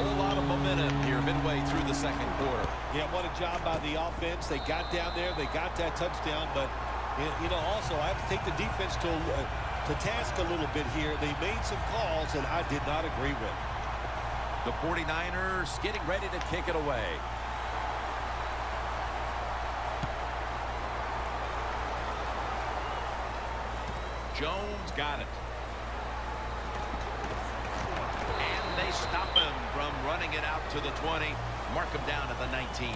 whole lot of momentum here midway through the second quarter. Yeah, what a job by the offense. They got down there. They got that touchdown. But, you know, also I have to take the defense to task a little bit here. They made some calls that I did not agree with. The 49ers getting ready to kick it away. Jones got it. And they stop him from running it out to the 20. Mark him down at the 19.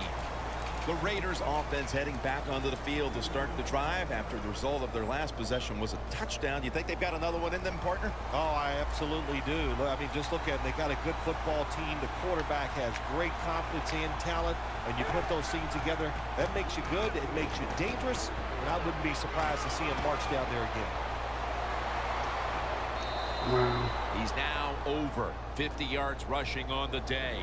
The Raiders offense heading back onto the field to start the drive after the result of their last possession was a touchdown. You think they've got another one in them, partner? Oh, I absolutely do. I mean, just look at it. They got a good football team. The quarterback has great confidence and talent. And you put those things together, that makes you good. It makes you dangerous. And I wouldn't be surprised to see him march down there again. Wow. He's now over 50 yards rushing on the day.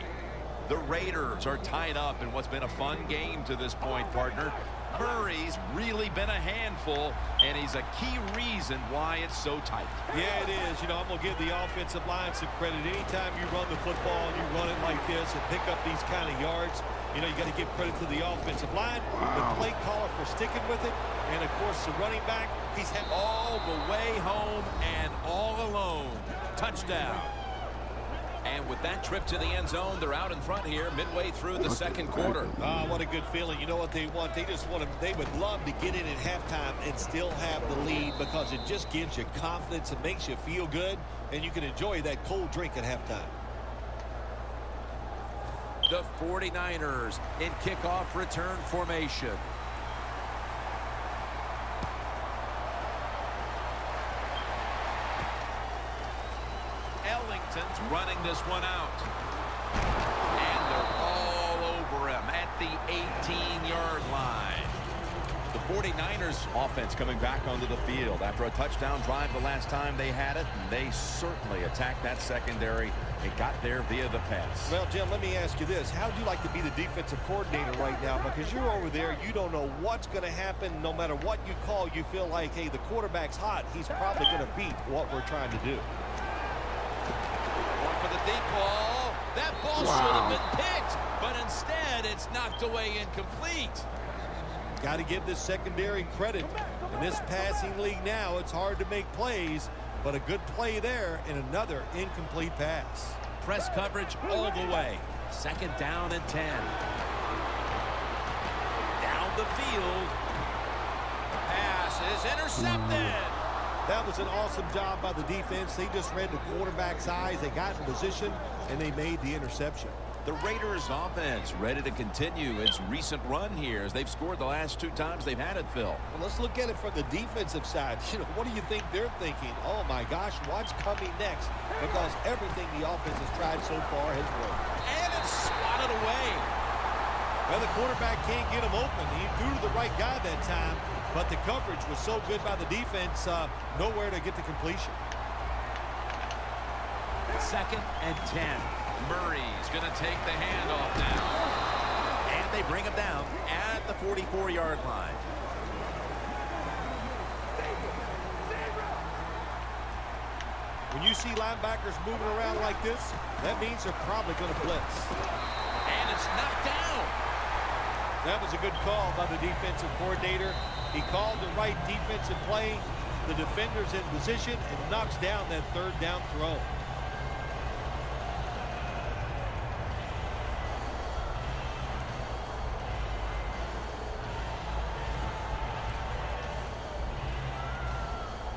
The Raiders are tied up in what's been a fun game to this point, partner. Murray's really been a handful, and he's a key reason why it's so tight. Yeah, it is. You know, I'm going to give the offensive line some credit. Anytime you run the football and you run it like this and pick up these kind of yards, you know, you got to give credit to the offensive line, the play caller for sticking with it, and, of course, the running back, he's had all the way home and all alone. Touchdown. And with that trip to the end zone, they're out in front here midway through the second quarter. Ah, what a good feeling. You know what they want? They just want to, they would love to get in at halftime and still have the lead because it just gives you confidence. It makes you feel good, and you can enjoy that cold drink at halftime. The 49ers in kickoff return formation. Ellington's running this one out. And they're all over him at the 18-yard line. The 49ers offense coming back onto the field after a touchdown drive the last time they had it. And they certainly attacked that secondary. It got there via the pass. Well, Jim, let me ask you this. How would you like to be the defensive coordinator right now? Because you're over there, you don't know what's going to happen. No matter what you call, you feel like, hey, the quarterback's hot. He's probably going to beat what we're trying to do. One for the deep ball. That ball should have been picked, but instead it's knocked away incomplete. Got to give this secondary credit. In this passing league now, it's hard to make plays, but a good play there and another incomplete pass. Press coverage all the way. Second down and 10. Down the field. Pass is intercepted. That was an awesome job by the defense. They just read the quarterback's eyes. They got in position, and they made the interception. The Raiders offense ready to continue its recent run here as they've scored the last 2 times they've had it, Phil. Well, let's look at it from the defensive side. You know, what do you think they're thinking? Oh, my gosh, what's coming next? Because everything the offense has tried so far has worked. And it's swatted away. Well, the quarterback can't get him open. He threw to the right guy that time, but the coverage was so good by the defense, nowhere to get the completion. Second and 10. Murray's going to take the handoff now. And they bring him down at the 44-yard line. When you see linebackers moving around like this, that means they're probably going to blitz. And it's knocked down. That was a good call by the defensive coordinator. He called the right defensive play. The defender's in position and knocks down that third down throw.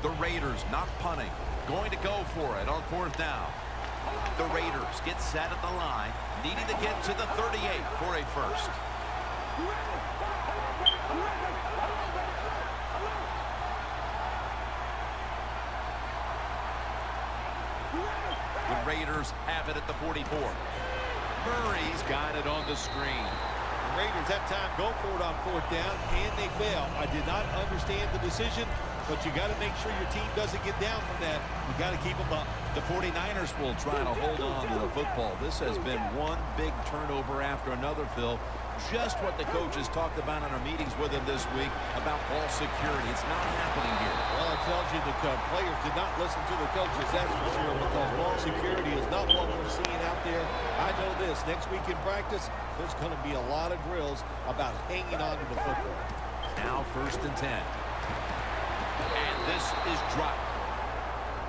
The Raiders not punting. Going to go for it on 4th down. The Raiders get set at the line, needing to get to the 38 for a first. The Raiders have it at the 44. Murray's got it on the screen. The Raiders that time go for it on 4th down, and they fail. I did not understand the decision, but you got to make sure your team doesn't get down from that. You got to keep them up. The 49ers will try to hold on to the football. This has been one big turnover after another, Phil. just what the coaches talked about in our meetings with him this week about ball security. It's not happening here. Well, it tells you the players did not listen to the coaches, that's for sure, because ball security is not what we're seeing out there. I know this. Next week in practice, there's going to be a lot of drills about hanging on to the football. Now 1st and 10. And this is dropped.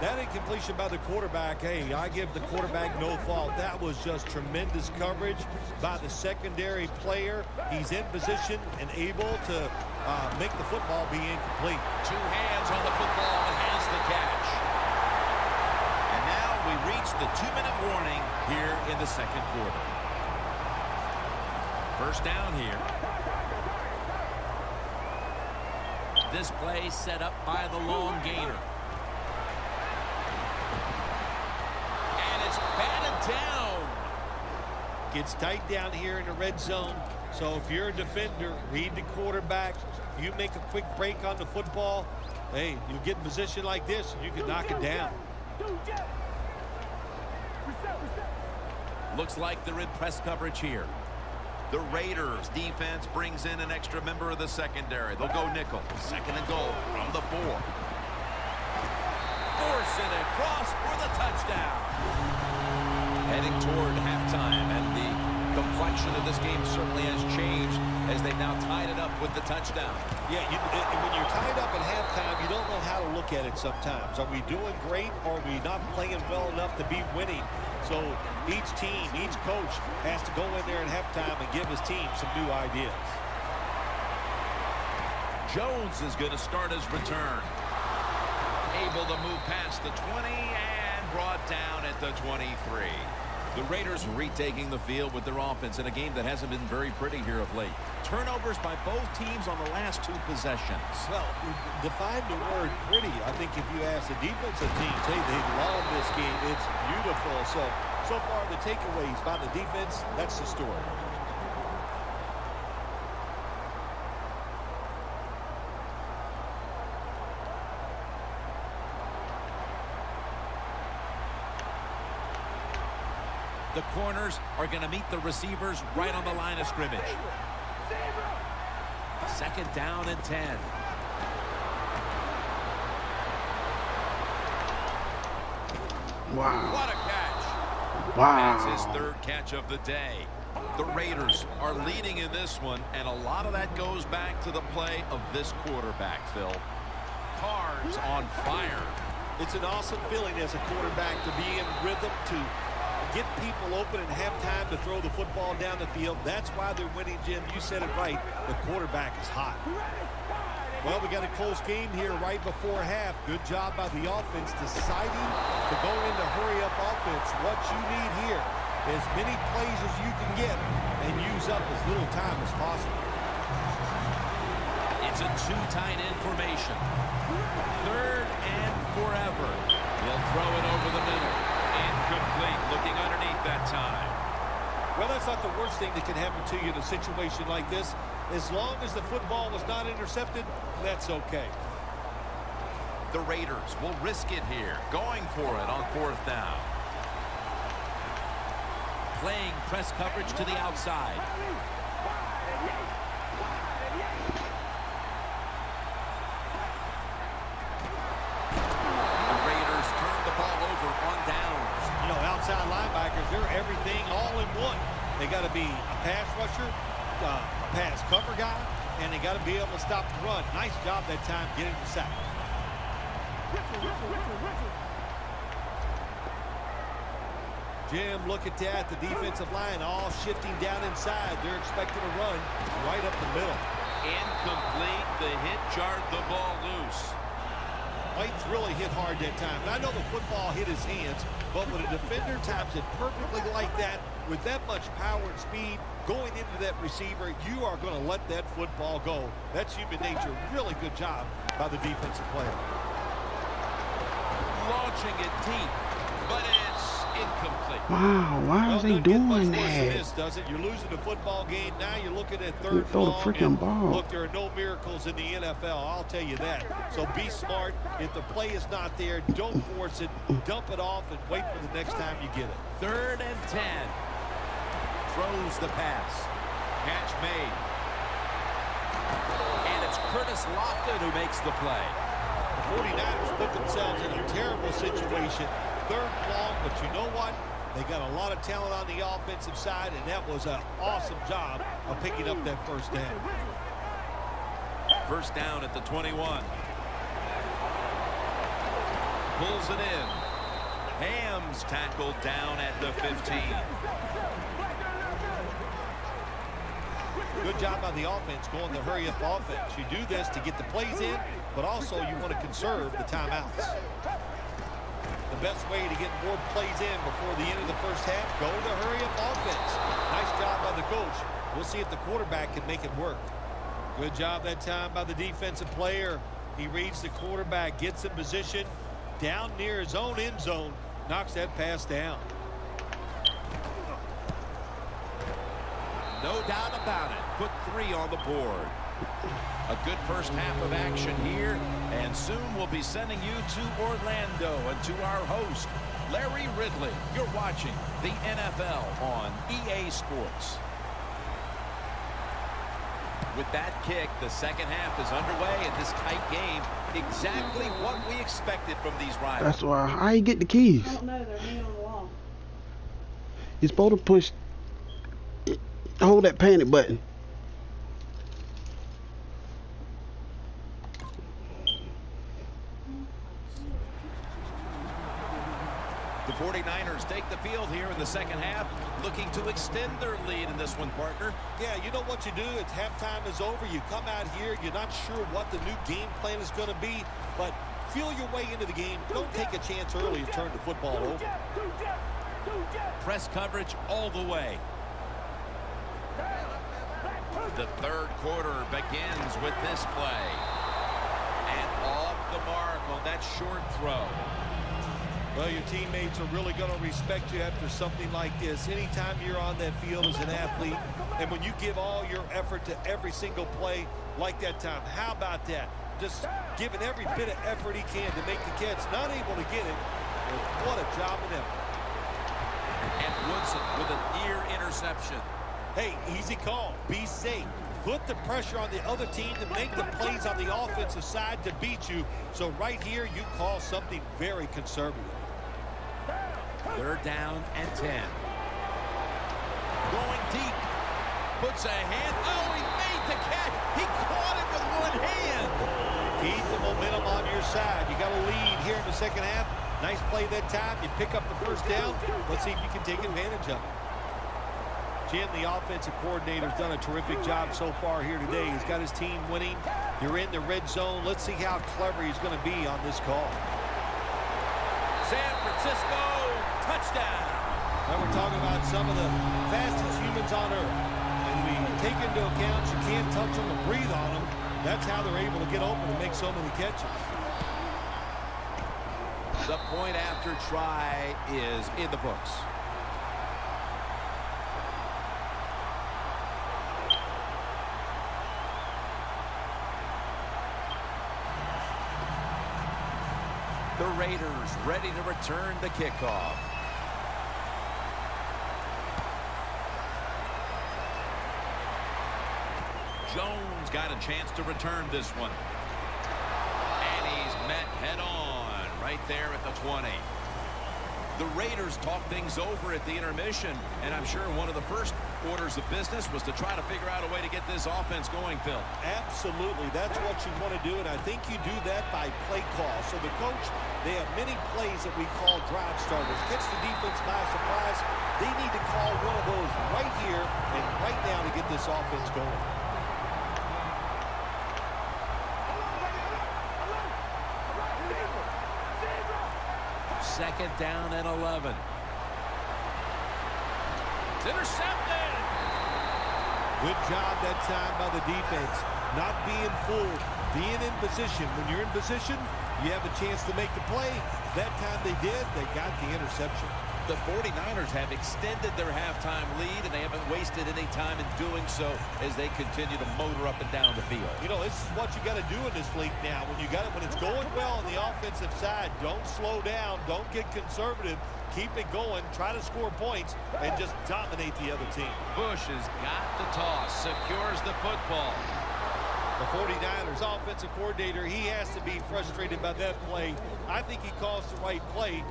That incompletion by the quarterback, hey, I give the quarterback no fault. That was just tremendous coverage by the secondary player. He's in position and able to make the football be incomplete. 2 hands on the football and has the catch. And now we reach the 2-minute warning here in the 2nd quarter. 1st down here. This play set up by the long gainer. Down. Gets tight down here in the red zone. So if you're a defender, read the quarterback. You make a quick break on the football. Hey, you get in position like this, and you can knock it down. Looks like they're in press coverage here. The Raiders defense brings in an extra member of the secondary. They'll go nickel. 2nd and goal from the 4. Forcing it across for the touchdown. Heading toward halftime, and the complexion of this game certainly has changed as they've now tied it up with the touchdown. Yeah, when you're tied up at halftime, you don't know how to look at it sometimes. Are we doing great, or are we not playing well enough to be winning? So each team, each coach has to go in there at halftime and give his team some new ideas. Jones is going to start his return. Able to move past the 20 and brought down at the 23. The Raiders retaking the field with their offense in a game that hasn't been very pretty here of late. Turnovers by both teams on the last 2 possessions. Well, define the word pretty. I think if you ask the defensive teams, hey, they love this game. It's beautiful. So far the takeaways by the defense, that's the story. The corners are going to meet the receivers right on the line of scrimmage. 2nd down and 10. Wow. What a catch. Wow. That's his 3rd catch of the day. The Raiders are leading in this one, and a lot of that goes back to the play of this quarterback, Phil. Carr's on fire. It's an awesome feeling as a quarterback to be in rhythm, to get people open and have time to throw the football down the field. That's why they're winning, Jim. You said it right. The quarterback is hot. Well, we got a close game here right before half. Good job by the offense deciding to go into hurry-up offense. What you need here, as many plays as you can get and use up as little time as possible. It's a 2 tight end formation. 3rd and forever. They'll throw it over the middle. Incomplete. Looking underneath that time. Well, that's not the worst thing that can happen to you in a situation like this. As long as the football was not intercepted, that's okay. The Raiders will risk it here, going for it on 4th down. Playing press coverage to the outside. The Raiders turn the ball over on downs. You know, outside linebackers, they're everything all in one. They got to be a pass rusher, a pass cover guy, and they got to be able to stop the run. Nice job that time getting the sack. Jim, look at that. The defensive line all shifting down inside. They're expecting a run right up the middle. Incomplete. The hit jarred the ball loose. White's really hit hard that time. And I know the football hit his hands, but when a defender taps it perfectly like that, with that much power and speed going into that receiver, you are going to let that football go. That's human nature. Really good job by the defensive player. Launching it deep, but it's incomplete. Wow, why are they doing that? This, does it? You're losing the football game. Now you're looking at 3rd and throw the long. freaking ball. Look, there are no miracles in the NFL. I'll tell you that. So be smart. If the play is not there, don't force it. Dump it off and wait for the next time you get it. 3rd and 10. Throws the pass. Catch made. And it's Curtis Lofton who makes the play. The 49ers put themselves in a terrible situation. 3rd and long, but you know what? They got a lot of talent on the offensive side, and that was an awesome job of picking up that first down. First down at the 21. Pulls it in. Ham's tackled down at the 15. Good job by the offense going the hurry-up offense. You do this to get the plays in, but also you want to conserve the timeouts. The best way to get more plays in before the end of the first half, go the hurry-up offense. Nice job by the coach. We'll see if the quarterback can make it work. Good job that time by the defensive player. He reads the quarterback, gets in position, down near his own end zone, knocks that pass down. No doubt about it. Put 3 on the board. A good first half of action here, and soon we'll be sending you to Orlando and to our host, Larry Ridley. You're watching the NFL on EA Sports. With that kick, the second half is underway in this tight game. Exactly what we expected from these rivals. That's why I get the keys. I don't know. They're hanging on the wall. You're supposed to push, hold that panic button. The 49ers take the field here in the second half, looking to extend their lead in this one, partner. Yeah, you know what you do? It's halftime is over. You come out here. You're not sure what the new game plan is going to be, but feel your way into the game. Don't take a chance early and turn the football over. Press coverage all the way. The third quarter begins with this play. And off the mark on that short throw. Well, your teammates are really going to respect you after something like this. Anytime you're on that field as an athlete, and when you give all your effort to every single play like that time, how about that? Just giving every bit of effort he can to make the catch. Not able to get it. What a job of effort. And Woodson with an ear interception. Hey, easy call. Be safe. Put the pressure on the other team to make the plays on the offensive side to beat you. So right here, you call something very conservative. 3rd down and 10. Going deep. Puts a hand. Oh, he made the catch. He caught it with one hand. Keep the momentum on your side. You got a lead here in the second half. Nice play that time. You pick up the first down. Let's see if you can take advantage of it. Jim, the offensive coordinator, has done a terrific job so far here today. He's got his team winning. You're in the red zone. Let's see how clever he's going to be on this call. San Francisco, touchdown. Now we're talking about some of the fastest humans on earth. And we take into account you can't touch them or breathe on them. That's how they're able to get open and make so many catches. The point after try is in the books. The Raiders ready to return the kickoff. Jones got a chance to return this one. And he's met head on right there at the 20. The Raiders talked things over at the intermission, and I'm sure one of the first orders of business was to try to figure out a way to get this offense going, Phil. Absolutely. That's what you want to do, and I think you do that by play call. So the coach, they have many plays that we call drive starters. Catch the defense by surprise. They need to call one of those right here and right now to get this offense going. Second down and 11. It's intercepted. Good job that time by the defense. Not being fooled. Being in position. When you're in position, You have a chance to make the play. That time they did. They got the interception. The 49ers have extended their halftime lead, and they haven't wasted any time in doing so as they continue to motor up and down the field. You know, this is what you got to do in this league now. When it's going well on the offensive side, don't slow down. Don't get conservative. Keep it going. Try to score points and just dominate the other team. Bush has got the toss, secures the football. The 49ers offensive coordinator, he has to be frustrated by that play. I think he calls the right play.